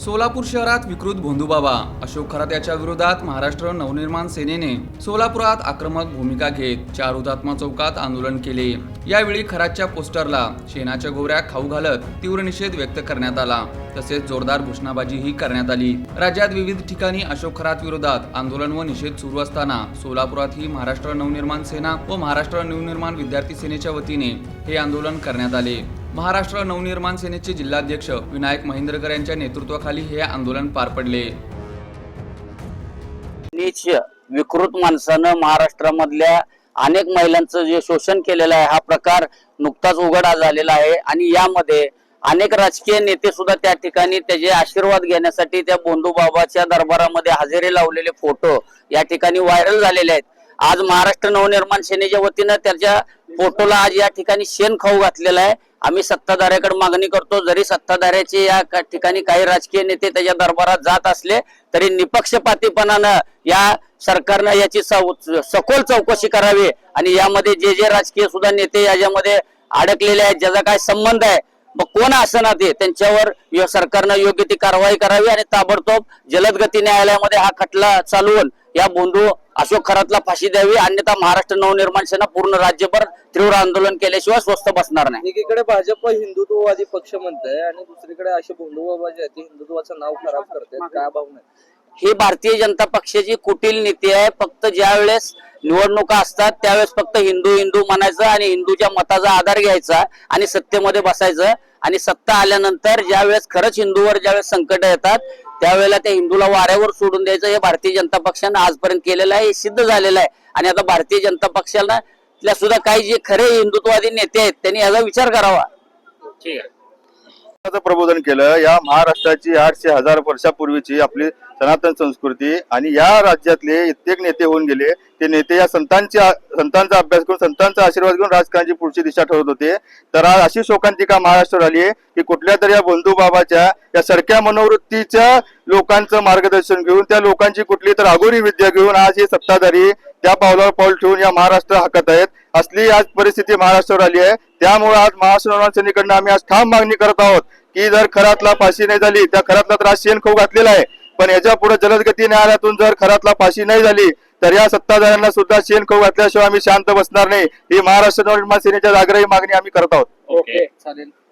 सोलापूर शहरात विकृत भोंदूबाबा अशोक खरात याच्या विरोधात महाराष्ट्र नवनिर्माण सेनेने सोलापुरात आक्रमक भूमिका घेत 4 हुतात्मा चौकात आंदोलन केले। यावेळी खरातच्या पोस्टरला शेणाच्या गोवऱ्या खाऊ घालत तीव्र निषेध व्यक्त करण्यात आला। तसेच जोरदार घोषणाबाजीही करण्यात आली। राज्यात विविध ठिकाणी अशोक खरात विरोधात आंदोलन व निषेध सुरू असताना सोलापुरातही महाराष्ट्र नवनिर्माण सेना व महाराष्ट्र नवनिर्माण विद्यार्थी सेनेच्या वतीने हे आंदोलन करण्यात आले। महाराष्ट्र नवनिर्माण सेनेचे जिल्हाध्यक्ष विनायक महेंद्रकर यांच्या नेतृत्वाखाली हे आंदोलन पार पडले। नीच विकृत माणसानं महाराष्ट्रामधल्या अनेक महिलांचं जे शोषण केलेलं आहे, हा प्रकार नुकताच उघड झालेला आहे आणि यामध्ये अनेक राजकीय नेते सुद्धा त्या ठिकाणी त्याचे आशीर्वाद घेण्यासाठी त्या भोंदूबाबाच्या दरबारामध्ये हजेरी लावलेले फोटो या ठिकाणी व्हायरल झालेले आहेत। आज महाराष्ट्र नवनिर्माण सेनेच्या वतीनं त्याच्या फोटोला आज या ठिकाणी शेण खाऊ घातलेला आहे। आम्ही सत्ताधाऱ्याकडे मागणी करतो, जरी सत्ताधाऱ्याचे या ठिकाणी काही राजकीय नेते त्याच्या दरबारात जात असले तरी निपक्षपातीपणानं या सरकारनं याची सखोल चौकशी करावी आणि यामध्ये जे राजकीय सुद्धा नेते याच्यामध्ये अडकलेले आहेत, ज्याचा काय संबंध आहे, मग कोण असणार ते, त्यांच्यावर सरकारनं योग्य ती कारवाई करावी आणि ताबडतोब जलद गती न्यायालयामध्ये हा खटला चालवून या बोंधू अशोक खरातला फाशी द्यावी, अन्यथा महाराष्ट्र नवनिर्माण सेना पूर्ण राज्यभर तीव्र आंदोलन केल्याशिवाय स्वस्थ बसणार नाही। एकीकडे भाजप हिंदुत्ववादी पक्ष म्हणतंय आणि दुसरीकडे असे भोंदूबाबा जे आहेत ते हिंदुत्वाचं नाव खराब करतात, काय भावना आहे? ही भारतीय जनता पक्षाची कुटील नीती आहे। फक्त ज्या वेळेस निवडणुका असतात त्यावेळेस फक्त हिंदू हिंदू म्हणायचं आणि हिंदूच्या मताचा आधार घ्यायचा आणि सत्तेमध्ये बसायचं आणि सत्ता आल्यानंतर ज्या वेळेस खरंच हिंदूवर ज्यावेळेस संकट येतात त्यावेळेला त्या हिंदूला वाऱ्यावर सोडून द्यायचं, हे भारतीय जनता पक्षानं आजपर्यंत केलेलं आहे, हे सिद्ध झालेलं आहे। आणि आता भारतीय जनता पक्षाला सुद्धा काही जे खरे हिंदुत्ववादी नेते आहेत त्यांनी याचा विचार करावा। ठीक आहे, प्रबोधन केलं। या महाराष्ट्राची 800,000 वर्षापूर्वीची आपली सनातन संस्कृती आणि या राज्यातले कित्येक नेते होऊन गेले, ते नेते या संतांचा अभ्यास करून संतांचा आशीर्वाद घेऊन राजकारणाची पुढची दिशा ठरवत होते। तर आज अशी शोकांतिका महाराष्ट्रावर आली आहे की कुठल्या तरी या भोंदूबाबाच्या या सरक्या मनोवृत्तीच्या लोकांचं मार्गदर्शन घेऊन, त्या लोकांची कुठली तर अघोरी विद्या घेऊन आज हे सत्ताधारी त्या पावलावर पाऊल ठेवून या महाराष्ट्र हाकत आहेत। असली आज परिस्थिती महाराष्ट्रावर आली आहे। त्यामुळे आज महाराष्ट्र नवनिर्माण सेनेकडनं आम्ही आज ठाम मागणी करत आहोत की जर खरातला फाशी नाही झाली, त्या खरातला तर आज शेण खाऊ घातलेला आहे, पण याच्या पुढे जलदगती न्यायालयातून जर खरातला फाशी नाही झाली तर या सत्ताधाऱ्यांना सुद्धा शेण खाऊ घातल्याशिवाय आम्ही शांत बसणार नाही। ही महाराष्ट्र नवनिर्माण सेनेच्या आग्रही मागणी आम्ही करत आहोत। ओके, चालेल।